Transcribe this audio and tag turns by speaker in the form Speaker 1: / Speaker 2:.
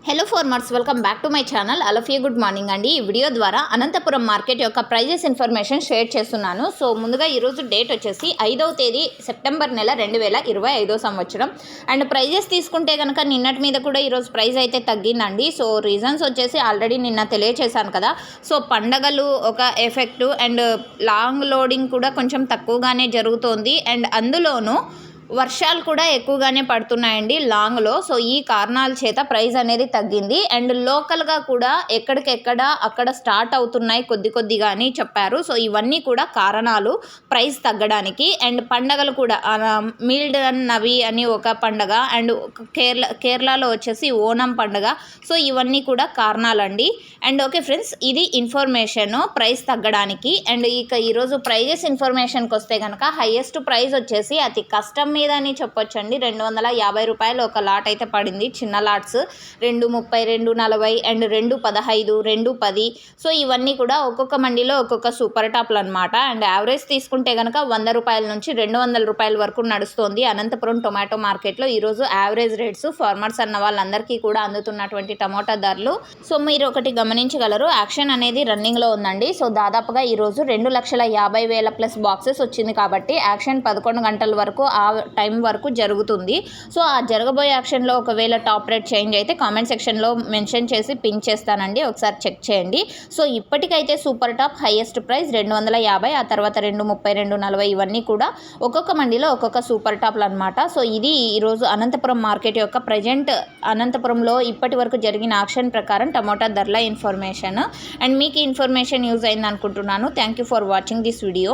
Speaker 1: Hello farmers, welcome back to my channel. Alafiya good morning అండి. ఈ వీడియో ద్వారా అనంతపురం మార్కెట్ యొక్క ప్రైజెస్ ఇన్ఫర్మేషన్ షేర్ చేస్తున్నాను. సో ముందుగా ఈరోజు డేట్ వచ్చేసి 5వ తేదీ సెప్టెంబర్ నెల 2025 సంవత్సరం. అండ్ ప్రైజెస్ తీసుకుంటే కనుక నిన్నటి మీద కూడా ఈరోజు ప్రైస్ అయితే తగ్గిందండి. సో రీజన్స్ వచ్చేసి ఆల్రెడీ నిన్న తెలియచేశాను కదా. సో పండగలు ఒక ఎఫెక్టు అండ్ లాంగ్ లోడింగ్ కూడా కొంచెం తక్కువగానే జరుగుతోంది. అండ్ అందులోనూ వర్షాలు కూడా ఎక్కువగానే పడుతున్నాయండి లాంగ్లో. సో ఈ కారణాల చేత ప్రైస్ అనేది తగ్గింది. అండ్ లోకల్గా కూడా ఎక్కడికెక్కడ అక్కడ స్టార్ట్ అవుతున్నాయి కొద్దిగా అని చెప్పారు. సో ఇవన్నీ కూడా కారణాలు ప్రైస్ తగ్గడానికి. అండ్ పండగలు కూడా మిల్డన్ నవి అని ఒక పండగ, అండ్ కేరళలో వచ్చేసి ఓనం పండగ. సో ఇవన్నీ కూడా కారణాలండి. అండ్ ఓకే ఫ్రెండ్స్, ఇది ఇన్ఫర్మేషన్ ప్రైస్ తగ్గడానికి. అండ్ ఇక ఈరోజు ప్రైజెస్ ఇన్ఫర్మేషన్కి వస్తే కనుక హైయెస్ట్ ప్రైస్ వచ్చేసి అతి కష్టం మీద అని చెప్పొచ్చండి. 250 రూపాయలు ఒక లాట్ అయితే పడింది. చిన్న లాట్స్ 230, 240 అండ్ 215, 210. సో ఇవన్నీ కూడా ఒక్కొక్క మండీలో ఒక్కొక్క సూపర్ టాప్లు అనమాట. అండ్ యావరేజ్ తీసుకుంటే కనుక 100 రూపాయల నుంచి 200 రూపాయల వరకు నడుస్తుంది అనంతపురం టొమాటో మార్కెట్లో. ఈరోజు యావరేజ్ రేట్స్ ఫార్మర్స్ అన్న వాళ్ళందరికీ కూడా అందుతున్నటువంటి టమోటా ధరలు. సో మీరు ఒకటి గమనించగలరు, యాక్షన్ అనేది రన్నింగ్లో ఉందండి. సో దాదాపుగా ఈరోజు 2,50,000 ప్లస్ బాక్సెస్ వచ్చింది కాబట్టి యాక్షన్ 11 గంటల వరకు ఆ టైం వరకు జరుగుతుంది. సో ఆ జరగబోయే యాక్షన్లో ఒకవేళ టాప్ రేట్ చేంజ్ అయితే కామెంట్ సెక్షన్లో మెన్షన్ చేసి పిన్ చేస్తానండి, ఒకసారి చెక్ చేయండి. సో ఇప్పటికైతే సూపర్ టాప్ హైయెస్ట్ ప్రైస్ 250, ఆ తర్వాత 230, 240 ఇవన్నీ కూడా ఒక్కొక్క మండీలో ఒక్కొక్క సూపర్ టాప్లు అనమాట. సో ఇది ఈరోజు అనంతపురం మార్కెట్ యొక్క ప్రజెంట్ అనంతపురంలో ఇప్పటి వరకు జరిగిన యాక్షన్ ప్రకారం టమోటా ధరల ఇన్ఫర్మేషన్. అండ్ మీకు ఇన్ఫర్మేషన్ యూజ్ అయింది అనుకుంటున్నాను. Thank you for watching this video.